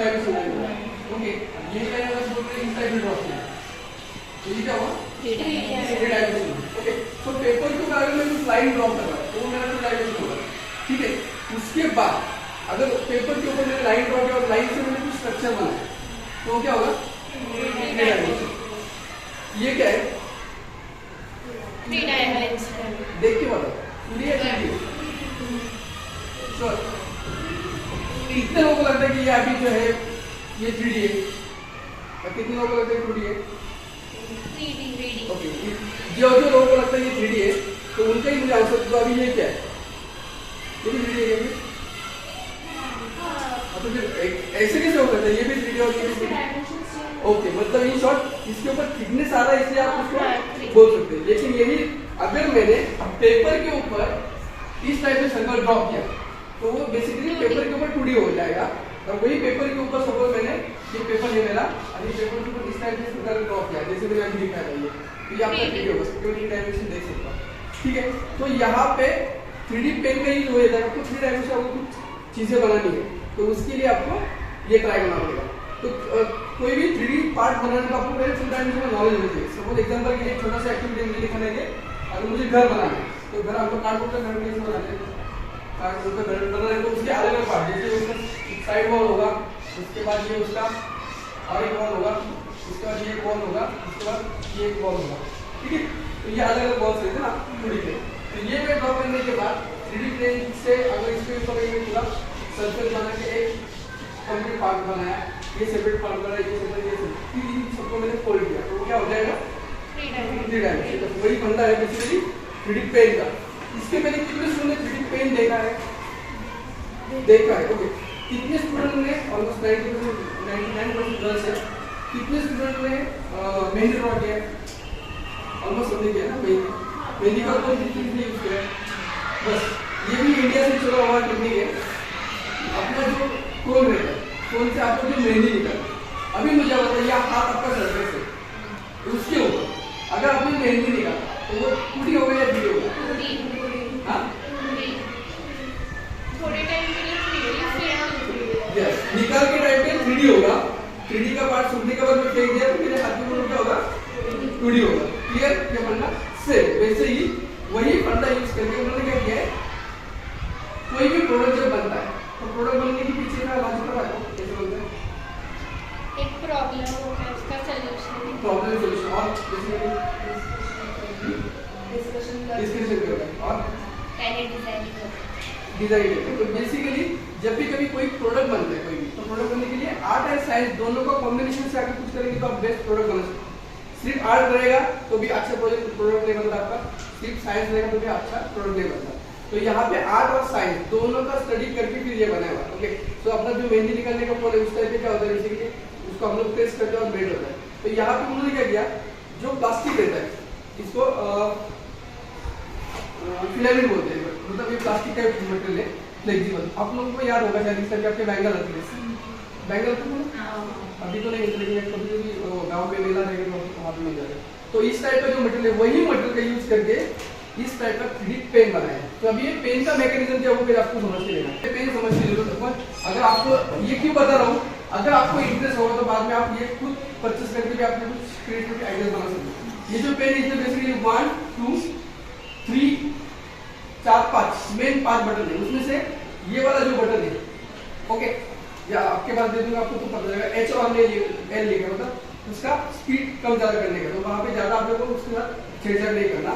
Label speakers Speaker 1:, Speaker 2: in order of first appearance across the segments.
Speaker 1: Dimension okay. ये line अगर बोलते हैं इस टाइप में ड्रॉ किया तो ये क्या हुआ 3 डायमेंशन ओके। तो पेपर के बारे में कुछ लाइन ड्रॉ कर रहा है तो वो मेरा 2 डायमेंशन होगा ठीक है। उसके बाद अगर पेपर के ऊपर मैंने लाइन ड्रॉ किया और लाइन से मैंने कुछ स्ट्रक्चर बनाया तो क्या होगा 3 डायमेंशन। ये क्या है
Speaker 2: 3 डायमेंशन
Speaker 1: देख के बताओ श्योर। कितने लोगों को लगता है कि ये अभी जो है ये 3D है और कितने लोगों को लगता है 2D है
Speaker 2: 3D
Speaker 1: ओके। जो लोगों को लगता है ये 3D है तो उनका ही मुझे आंसर दो। अभी ये क्या है ये भी 3D है तो फिर ऐसे कैसे हो सकता है ये भी 3D और ये भी 3D ओके। मतलब इन शॉर्ट इसके ऊपर थिकनेस आ रहा है इसलिए आप उसको बोल सकते हैं। लेकिन यही अगर मैंने पेपर के ऊपर इस टाइप में सर्कल ड्रॉ किया तो वो बेसिकली पेपर के ऊपर 2D हो जाएगा। और वही पेपर के ऊपर सपोज मैंने ये पेपर है मेरा और ये पेपर के ऊपर इस टाइप से सर्कल ड्रॉ किया जैसे मैंने अभी दिखाया था ये तो ये आपका 3D होगा क्योंकि 3 डायमेंशन देख सकता हूं ठीक है। तो यहाँ पे 3D पेन का यूज हो जाता है। आपको 3 डायमेंशन आपको कुछ चीजें बनानी है तो उसके लिए आपको ये ट्राई करना पड़ेगा। तो कोई भी 3D पार्ट बनाने का आपको पहले 2 डायमेंशन का नॉलेज होना चाहिए। सपोज एग्जांपल के लिए छोटा सा एक्टिविटी मुझे लिखना है अगर मुझे घर बनाना है तो घर आपको कार्डबोर्ड का घर कैसे बनाते हैं कार्डबोर्ड का घर बनाना है तो उसके अलग अलग पार्ट जैसे उसका साइड वॉल होगा उसके बाद ये उसका और एक वॉल होगा उसके बाद ये एक वॉल होगा उसके बाद ये एक वॉल होगा ठीक है। तो ये अलग अलग वॉल्स रहते हैं ना 2D पे। तो ये मैं ड्रॉ करने के बाद 3D प्लेन से अगर इसके ऊपर मैं पूरा सर्कल बना के एक कंप्लीट पार्ट बनाया ये सेपरेट पार्ट बना ये सेपरेट ये सेपरेट सबको मैंने फोल्ड किया तो क्या हो जाएगा 3 डायमेंशन। तो वही फंडा है बेसिकली 3D पेन का। इसके पहले कितने स्टूडेंट ने 3D पेन देखा है ओके। कितने स्टूडेंट ने ऑलमोस्ट 99% गर्ल्स है। कितने स्टूडेंट ने मेहंदी ड्रॉ किया ऑलमोस्ट सबने किया ना मेहंदी का कोई टेक्निक यूज किया बस। ये भी इंडिया से चला हुआ टेक्निक है अपना जो कोन रहता है कोन से आपको जो मेहंदी निकल अभी मुझे बताइए हाथ आपका सरफेस है उसके ऊपर अगर आपने मेहंदी निकाला तो वो 2D होगा या 3D होगा हाँ
Speaker 2: थोड़े टाइम के लिए 3D फिर
Speaker 1: यस निकाल के टाइम पे 3D होगा 3D का पार्ट सूखने के बाद में फेंक दिया तो मेरे हाथ में क्या होगा 2D होगा। क्लियर क्या फंडा सेम वैसे ही वही फंडा यूज करके उन्होंने क्या किया है कोई भी प्रोडक्ट जब बनता है तो प्रोडक्ट बनने के पीछे का लॉजिक पता है कैसे बनता है
Speaker 2: एक प्रॉब्लम होता है उसका सॉल्यूशन
Speaker 1: प्रॉब्लम सॉल्यूशन और डिस्कशन करेगा और
Speaker 2: पहले डिजाइन
Speaker 1: डिजाइन। तो बेसिकली जब भी कभी कोई प्रोडक्ट बनता है कोई भी तो प्रोडक्ट बनने के लिए आर्ट और साइंस दोनों का कॉम्बिनेशन से आगे कुछ करेंगे तो आप बेस्ट प्रोडक्ट बना सकते हैं। सिर्फ आर्ट रहेगा तो भी अच्छा प्रोडक्ट नहीं बनता आपका सिर्फ साइंस रहेगा तो भी अच्छा प्रोडक्ट नहीं बनता। तो यहाँ पे आर्ट और साइंस दोनों का स्टडी करके फिर ये बना हुआ ओके। तो अपना जो मेहंदी निकालने का पोल है उस टाइप पे क्या होता है बेसिकली उसको हम लोग प्रेस करते हैं और बेल्ट होता है। तो यहाँ पे उन्होंने क्या किया जो प्लास्टिक रहता है इसको फिलामेंट बोलते हैं मतलब ये प्लास्टिक का मटेरियल है फ्लेक्सिबल। आप लोगों को याद होगा शायद इस तरह के आपके बैंगल आते हैं बैंगल अभी तो नहीं लेकिन कभी भी गाँव में मेला रहेगा तो वहाँ पे मिल जाएगा। तो इस टाइप का जो मटेरियल है वही मटेरियल का यूज करके इस टाइप का 3D पेन बनाया है। तो अभी ये पेन का मैकेनिज्म क्या है वो फिर आपको समझ के लेना है। पेन समझ के जरूरत है अगर आपको ये क्यों बता रहा हूँ अगर आपको इंटरेस्ट होगा तो बाद में आप ये खुद परचेस करके भी आपने कुछ क्रिएटिव आइडियाज बना सकते हैं। ये जो पेन है इसमें बेसिकली 1 2 3 4 5 मेन 5 बटन है उसमें से ये वाला जो बटन है ओके या आपके पास दे दूंगा आपको तो पता चलेगा एच और एल लिखा मतलब उसका स्पीड कम ज्यादा करने का तो वहां पे ज्यादा आप लोगों को उसके साथ छेड़छाड़ नहीं करना।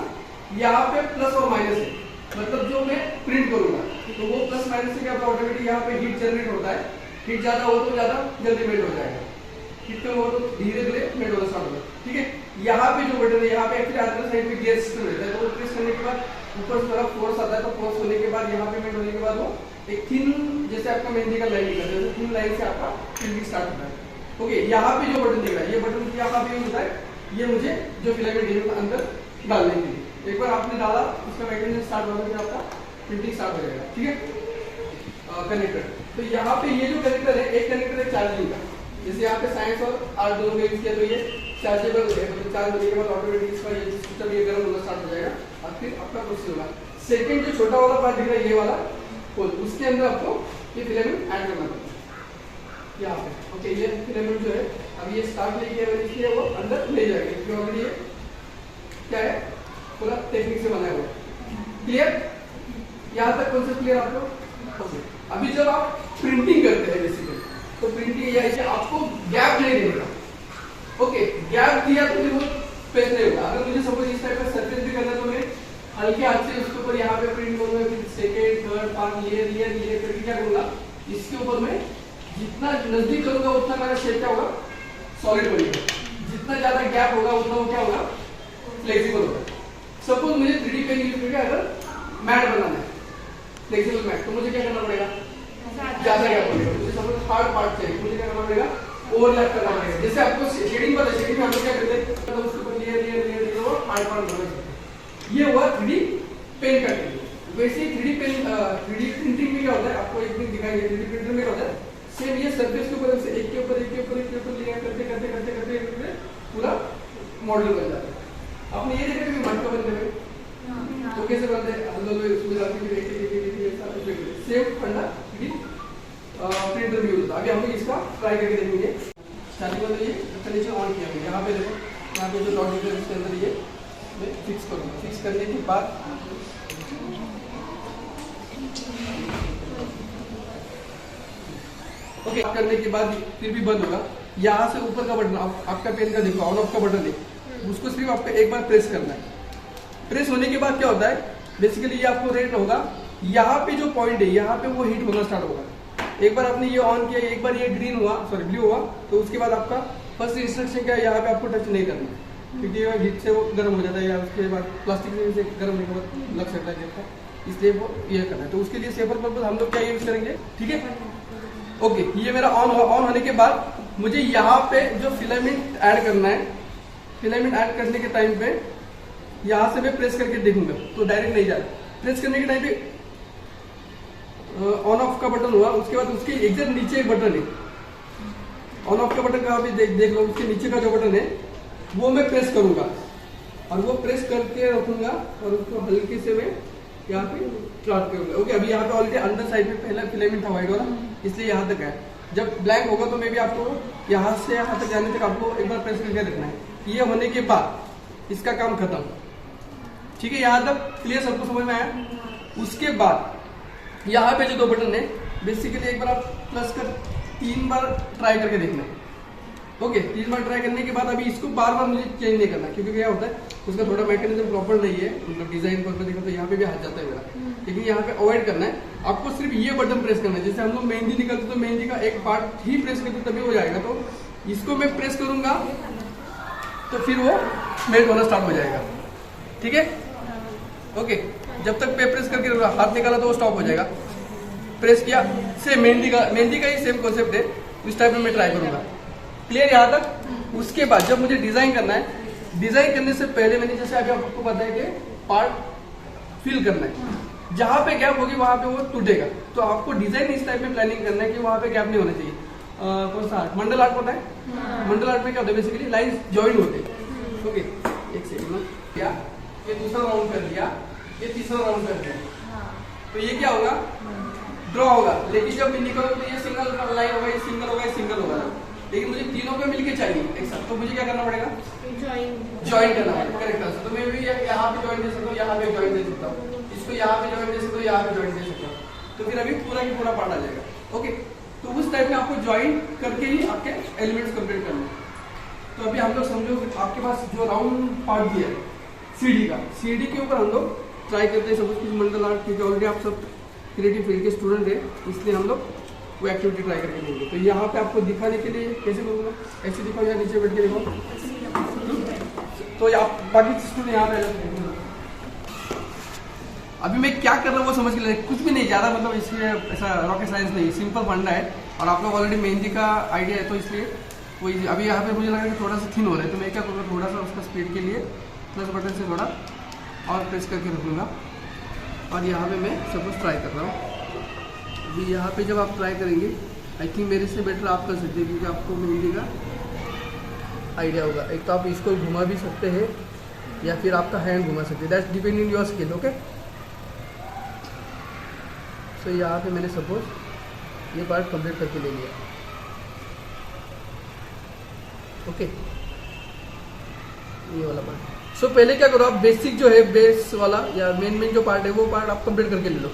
Speaker 1: यहाँ पे प्लस और माइनस है मतलब जो मैं प्रिंट करूंगा तो वो प्लस माइनस से क्या होता है ऑटोमेटिक यहाँ पे हीट जनरेट होता है। हीट ज्यादा हो तो ज्यादा जल्दी मेल्ट हो जाएगा हीट कम हो तो धीरे धीरे मेल्ट होना स्टार्ट होगा ठीक है। यहाँ पे जो बटन है यहाँ पे एक्चुअली अंदर साइड में गियर सिस्टम रहता है तो वो प्रेस करने के बाद ऊपर से थोड़ा फोर्स आता है तो फोर्स होने के बाद यहाँ पे मेल्ट होने के बाद वो एक थिन जैसे आपका मेहंदी का लाइन निकलता है थिन लाइन से आपका प्रिंटिंग स्टार्ट होता है ओके। यहाँ पे जो बटन दिख रहा है ये बटन यहाँ पे होता है ये मुझे जो फिलामेंट है अंदर डालने के लिए एक बार आपने डाला उसका मैकेनिज्म स्टार्ट होगा फिर आपका प्रिंटिंग स्टार्ट हो जाएगा ठीक है। कनेक्टर तो यहाँ पे ये जो कनेक्टर है एक कनेक्टर है चार्जिंग का जैसे यहाँ पे साइंस और आर्ट दोनों का यूज किया तो ये चार्जेबल है मतलब चार्ज होने के बाद ऑटोमेटिक इसका ये सिस्टम ये गर्म होना स्टार्ट हो जाएगा और फिर आपका प्रोसेस होगा। सेकंड जो छोटा वाला पार्ट दिख रहा है ये वाला होल उसके अंदर आपको ये फिलामेंट ऐड करना पड़ता है यहाँ पे। ओके, ये फिलामेंट जो है अब ये स्टार्ट लेके इसलिए वो अंदर ले जाएगा क्योंकि ऑलरेडी ये क्या है पूरा टेक्निक से बनाया हुआ है। क्लियर? यहाँ तक कॉन्सेप्ट क्लियर आपको? ओके, अभी जब आप प्रिंटिंग करते हैं बेसिकली तो प्रिंटिंग या ऐसे आपको गैप नहीं देगा। ओके, गैप दिया तो फिर वो पेज नहीं होगा। अगर मुझे सपोज इस टाइप का सर्फेस भी करना है तो मैं हल्के हाथ से उसके ऊपर यहाँ पे प्रिंट करूंगा, फिर सेकेंड थर्ड पांच लेयर करके क्या करूंगा, इसके ऊपर मैं जितना नजदीक करूंगा उतना मेरा शेप क्या होगा, सॉलिड बनेगा। जितना ज्यादा गैप होगा उतना वो क्या होगा, फ्लेक्सिबल होगा। सपोज मुझे 3D पेन यूज करके अगर मैट बनाना है, फ्लेक्सिबल मैट, तो मुझे क्या करना पड़ेगा, ज्यादा गैप पड़ेगा। मुझे सपोज हार्ड पार्ट चाहिए, मुझे क्या करना पड़ेगा, ओवरलैप करना पड़ेगा। जैसे आपको शेडिंग पता है, शेडिंग में हम लोग क्या करते हैं, तो उसके ऊपर लेयर वो हार्ड पार्ट बना सकते हैं। ये हुआ 3D पेन का टेक्निक। वैसे ही 3D प्रिंटिंग में क्या होता है, आपको एक दिन दिखाएंगे। 3D प्रिंटर में क्या होता है, सेम ये सरफेस के ऊपर से एक के ऊपर लेयर करते पूरा मॉडल बन जाता है। आपने ये देखा कि मटका बनते हुए तो कैसे बनते हैं, हम लोग उसमें जाके एक सेम फंडा 3D प्रिंटर भी यूज होता है। अभी हम लोग इसका ट्राई करके देखेंगे। स्टार्टिंग में ये कंडीशन ऑन किया है, यहाँ पे देखो, यहाँ पे जो लॉजिक है उसके अंदर ये मैं फिक्स करूँगा। फिक्स करने के बाद ओके, करने के बाद फिर भी बंद होगा। यहाँ से ऊपर का बटन आपका पेन का देखो, ऑन ऑफ का बटन है, उसको सिर्फ आपको एक बार प्रेस करना है। प्रेस होने के बाद क्या होता है, बेसिकली ये आपको रेड होगा, यहाँ पे जो पॉइंट है यहाँ पे वो हीट होना स्टार्ट होगा। एक बार आपने ये ऑन किया, एक बार ये ग्रीन हुआ, सॉरी ब्लू हुआ, तो उसके बाद आपका फर्स्ट इंस्ट्रक्शन क्या है, यहाँ पे आपको टच नहीं करना है क्योंकि हीट से वो गर्म हो जाता है, या उसके बाद प्लास्टिक से गर्म होने के बाद लग सकता है जब, इसलिए वो ये करना है। तो उसके लिए सेफर पर्पज हम लोग क्या यूज करेंगे, ठीक है। ओके, ये मेरा ऑन होने के बाद मुझे यहाँ पे जो फिलामेंट ऐड करना है, फिलामेंट ऐड करने के टाइम पे यहाँ से मैं प्रेस करके देखूंगा तो डायरेक्ट नहीं जाएगा। प्रेस करने के टाइम पे ऑन ऑफ का बटन हुआ, उसके बाद उसके एग्जैक्ट नीचे एक बटन है, ऑन ऑफ का बटन का अभी देख लो, उसके नीचे का जो बटन है वो मैं प्रेस करूंगा और वो प्रेस करके रखूंगा और उसको हल्के से मैं यहाँ पे स्टार्ट करूंगा। ओके, अभी यहाँ पे ऑलरेडी अंदर साइड में पहला फिलामेंट था व्हाइट वाला, इसलिए यहाँ तक है। जब ब्लैंक होगा तो मैं भी आपको यहाँ से यहाँ तक जाने तक आपको एक बार प्रेस करके रखना है। ये होने के बाद इसका काम खत्म, ठीक है। यहाँ तक क्लियर, सबको समझ में आया? उसके बाद यहाँ पे जो दो बटन है, बेसिकली एक बार आप प्लस कर 3 बार ट्राई करके देखना है। ओके, 3 बार ट्राई करने के बाद अभी इसको बार बार मुझे चेंज नहीं करना क्योंकि क्या होता है उसका थोड़ा मैकेनिज्म प्रॉपर नहीं है, मतलब डिजाइन पर देखा तो यहाँ पे भी हाथ जाता है मेरा, लेकिन यहाँ पे अवॉइड करना है। आपको सिर्फ ये बटन प्रेस करना है। जैसे हम लोग मेहंदी निकलते तो मेहंदी का एक पार्ट ही प्रेस करते तभी हो जाएगा, तो इसको मैं प्रेस करूंगा तो फिर वो मेल्ट होना स्टार्ट हो जाएगा, ठीक है। ओके, जब तक पे प्रेस करके हाथ निकाला तो वो स्टॉप हो जाएगा। प्रेस किया, सेम मेहंदी का ही सेम कॉन्सेप्ट है, इस टाइप में मैं ट्राई करूंगा। क्लियर यहाँ तक? उसके बाद जब मुझे डिजाइन करना है, डिजाइन करने से पहले मैंने जैसे अभी आपको बताया कि पार्ट फिल करना है, जहां पे गैप होगी वहां पे वो टूटेगा। तो आपको डिजाइन इस टाइप में प्लानिंग करना है कि वहां पे गैप नहीं होना चाहिए। कौन सा आर्ट, मंडल आर्ट पता है? मंडल आर्ट में क्या होता है, बेसिकली लाइन ज्वाइन होते हैं। ओके, एक सेकंड में क्या, ये दूसरा राउंड कर दिया, ये तीसरा राउंड कर दिया, तो ये क्या होगा, ड्रॉ होगा। लेकिन जब मैं निकलूं तो ये सिंगल लाइन होगा, ये सिंगल होगा, ये सिंगल होगा। लेकिन मुझे तीनों पे मिलके चाहिए एक साथ, तो मुझे क्या करना पड़ेगा, ज्वाइन करना पड़ेगा करेक्ट। तो मैं भी यहाँ पे ज्वाइन दे सकता हूँ, यहाँ पे ज्वाइन दे सकता हूँ, इसको यहाँ पे ज्वाइन दे सकता हूँ, यहाँ पे ज्वाइन दे सकता हूँ, तो फिर अभी पूरा की पूरा पार्ट आ जाएगा। ओके, तो उस टाइप में आपको ज्वाइन करके ही आपके एलिमेंट्स कंप्लीट करने। तो अभी हम लोग समझो आपके पास जो राउंड पार्ट दिया है सीढ़ी का, सीढ़ी के ऊपर हम लोग ट्राई करते हैं सब कुछ मंडल आर्ट, क्योंकि ऑलरेडी आप सब क्रिएटिव फील्ड के स्टूडेंट है, इसलिए हम लोग वो एक्टिविटी ट्राई करके देंगे। तो यहाँ पे आपको दिखाने के लिए कैसे करूँगा, ऐसे दिखाओ या नीचे बैठ के दिखाओ, तो आप बाकी स्टूडेंट यहाँ पे अभी मैं क्या कर रहा हूँ वो समझ के लिए, कुछ भी नहीं ज़्यादा, मतलब इसलिए ऐसा रॉकेट साइंस नहीं, सिंपल फंडा है। और आप लोग ऑलरेडी मेहंदी का आइडिया है तो इसलिए कोई अभी यहाँ पे मुझे लगा कि थोड़ा सा थिन हो रहा है, तो मैं क्या करूँगा, थोड़ा सा उसका स्पीड के लिए प्लस बटन से थोड़ा और प्रेस करके रखूँगा। और यहाँ पे मैं सब कुछ ट्राई कर रहा हूँ। अभी यहाँ पे जब आप ट्राई करेंगे, आई थिंक मेरे से बेटर आप कर सकते हैं क्योंकि आपको मेहंदी का आइडिया होगा। एक तो आप इसको घुमा भी सकते हैं या फिर आपका हैंड घुमा सकते हैं, that's depending your skill. Okay, so यहाँ पे मैंने सपोज ये पार्ट कंप्लीट करके ले लिया। ओके, ये वाला पार्ट। सो पहले क्या करो आप, बेसिक जो है बेस वाला या मेन जो पार्ट है वो पार्ट आप कंप्लीट करके ले लो।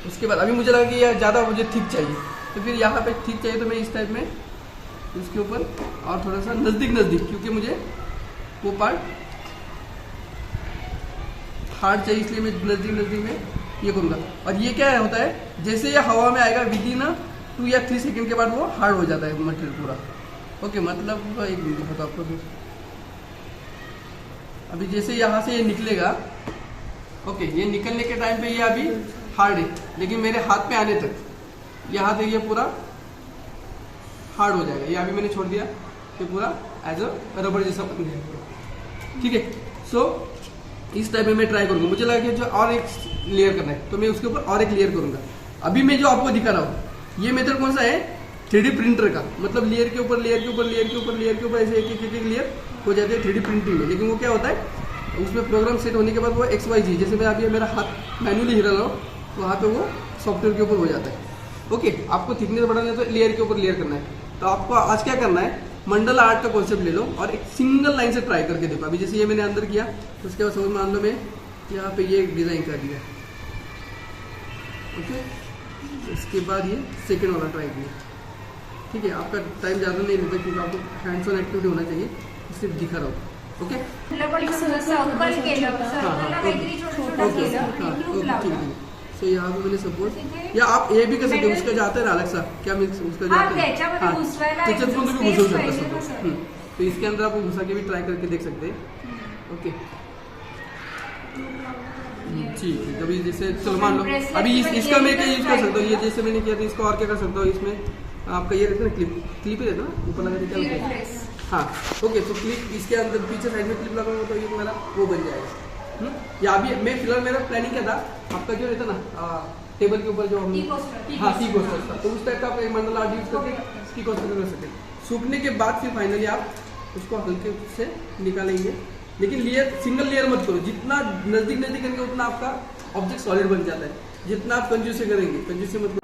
Speaker 1: उसके बाद अभी मुझे लगा कि यार ज़्यादा मुझे थिक चाहिए, तो फिर यहाँ पे थिक चाहिए तो मैं इस टाइप में इसके ऊपर और थोड़ा सा नज़दीक, क्योंकि मुझे वो पार्ट हार्ड चाहिए, इसलिए मैं नज़दीक में ये करूँगा। और ये क्या होता है, जैसे ये हवा में आएगा विद इन 2 या 3 सेकेंड के बाद वो हार्ड हो जाता है मटेरियल पूरा। ओके, मतलब एक मिनट दिखाता आपको। अभी जैसे यहाँ से ये निकलेगा, ओके, ये निकलने के टाइम पे ये अभी हार्ड है, लेकिन मेरे हाथ पे आने तक यहाँ तक ये पूरा हार्ड हो जाएगा। ये अभी मैंने छोड़ दिया, ये पूरा एज अ रबर जैसा बन गया। ठीक है, सो इस टाइप में मैं ट्राई करूंगा। मुझे लगा कि जो और एक लेयर करना है तो मैं उसके ऊपर और एक लेयर करूंगा। अभी मैं जो आपको दिखा रहा हूँ ये मेथड कौन सा है, 3D प्रिंटर का। मतलब लेयर के ऊपर ऐसे एक लेयर हो जाते हैं 3D प्रिंटिंग में। लेकिन वो क्या होता है, उसमें प्रोग्राम सेट होने के बाद वो XYZ, जैसे मैं अभी मेरा हाथ मैन्युअली हिला रहा हूँ तो वहाँ पे वो सॉफ्टवेयर के ऊपर हो जाता है। ओके, आपको थिकनेस बढ़ाना है तो लेयर के ऊपर लेयर करना है। तो आपको आज क्या करना है, मंडला आर्ट का कॉन्सेप्ट ले लो और एक सिंगल लाइन से ट्राई करके देखो। अभी जैसे ये मैंने अंदर किया, तो उसके बाद समझ मान लो मैं यहाँ पे ये डिजाइन कर दिया। ओके, इसके बाद ये सेकंड वाला ट्राई किया। ठीक है, आपका टाइम ज़्यादा नहीं लेता क्योंकि आपको हैंड्स ऑन एक्टिविटी होना चाहिए, सिर्फ दिखा रहा हूँ। ओके, सो यहाँ पे मैंने सपोर्ट, या आप ये भी कर सकते हो, उसका जाता है ना अलग सा, क्या मैं उसका जाता है, किचन स्पून भी घुसा सकते हो। तो इसके अंदर आप घुसा के भी ट्राई करके देख सकते हैं। ओके, ठीक है, कभी जैसे चलो मान लो अभी इसका मैं क्या यूज कर सकता हूँ, ये जैसे मैंने किया था, इसको और क्या कर सकता हूँ, इसमें आपका ये रहता है ना क्लिप ही रहता है ना ऊपर लगा के, क्या हाँ। ओके, तो क्लिप इसके अंदर पीछे साइड में क्लिप लगाऊंगा तो ये मेरा वो बन जाएगा। या अभी मैं फिलहाल मेरा प्लानिंग क्या था, आपका जो रहता ना टेबल के ऊपर जो हम हाँ टी कोस्टर था, तो उस टाइप का आप एक मंडल आर्ट यूज करके टी कोस्टर कर सकते। सूखने के बाद फिर फाइनली आप उसको हल्के से निकालेंगे, लेकिन लेयर सिंगल लेयर मत करो। जितना नजदीक करेंगे उतना आपका ऑब्जेक्ट सॉलिड बन जाता है। जितना आप कंजूसी करेंगे, कंजूसी मत